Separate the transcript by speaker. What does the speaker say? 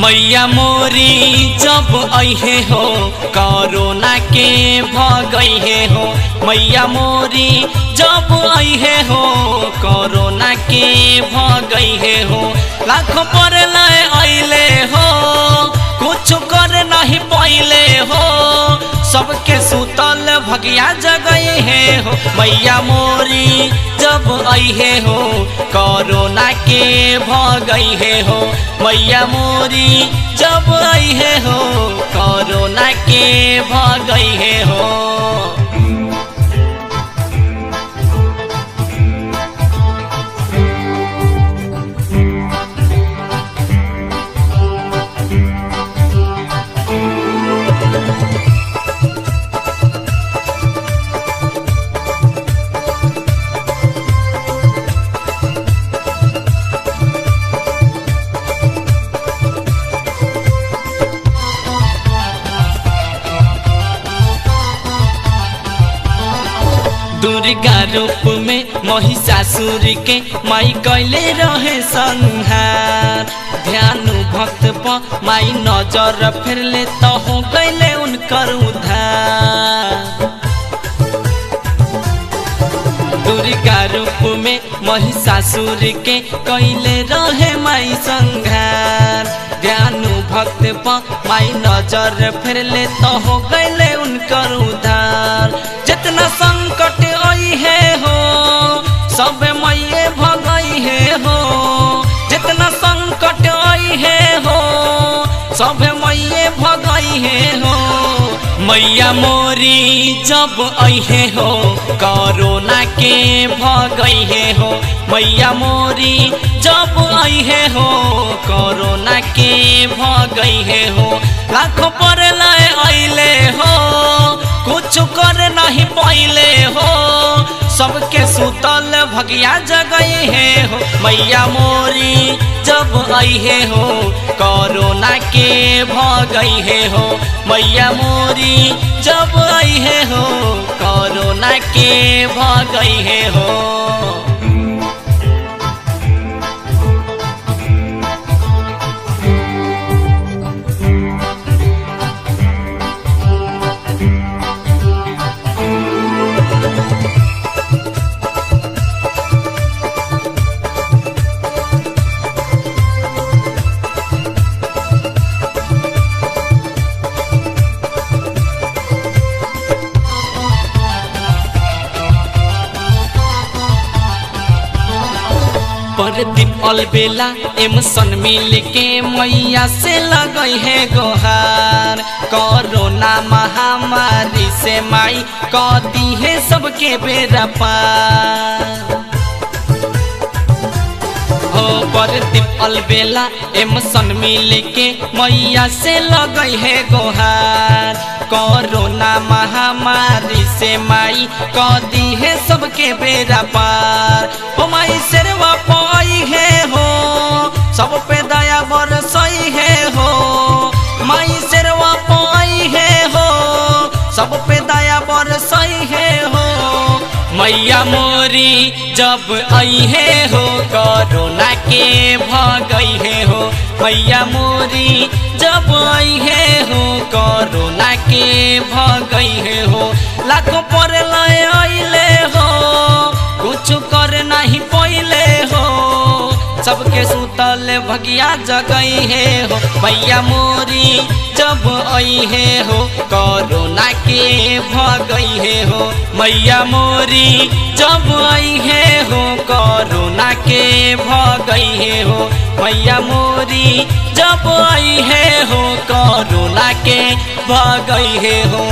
Speaker 1: मैया मोरी जब अहे हो कोरोना के भगहे हो। मैया मोरी जब अहे हो कोरोना के भगहे हो। लाखों पर लाए अले हो कुछ कर नहीं पहले हो। सबके सुतल भगिया जगहे हो। मैया मोरी जब अहे हो कोरोना के भगहे हो। मैया मोरी जब अहे हो कोरोना के भगहे हो। दुर्गा रूप में महिषासुर के माई कैले रहे संहार। ध्यान भक्त पर माई नजर फेरले तो हो गईले उनकर उद्धार। दुर्गा रूप में महिषासुर के कैले रहे माई संहार। ध्यान भक्त पर माई नजर फेरले तो हो गईले उनकर उद्धार। जितना संकट आई है हो सब मैये भगई है हो। जितना संकट आई है हो सब मैये भगई है हो। मैया मोरी जब अहे हो कोरोना के भगहे हो। मैया मोरी जब अहे हो कोरोना के भगहे हो। लाखों पर लाए अले हो कुछ कर नहीं पहले हो। सबके सुतल भगिया जगहे हो। मैया मोरी जब अहे हो कोरोना के भगहे हो। मैया मोरी जब अहे हो कोरोना के भगहे हो। प्रदीप अलबेला एमसन मिल के मैया से लगई है गोहार। कोरोना महामारी से माई कदी है सबके बेड़ा पार। हो प्रदीप अलबेला एमसन मिल के मैया से लगई है गोहार। कोरोना महामारी से माई कदी है सबके बेड़ा पार। ओ माई सेरवा पाई है हो सब पे दया बरसई है हो। माई सेरवा पाई है हो सब पे दया बरसई है हो। मैया मोरी जब अहे हो कोरोना के भगहे हो। मैया मोरी जब अहे हो कोरोना के भगहे हो। लाखों पर लाए अले हो कुछ कर नहीं पहले हो। सबके सुतल भगिया जगई है हो। मैया मोरी जब अहे हो कोरोना के भगहे हो। मैया मोरी जब अहे हो कोरोना के भगहे हो। मैया मोरी जब अहे हो कोरोना के भगहे हो।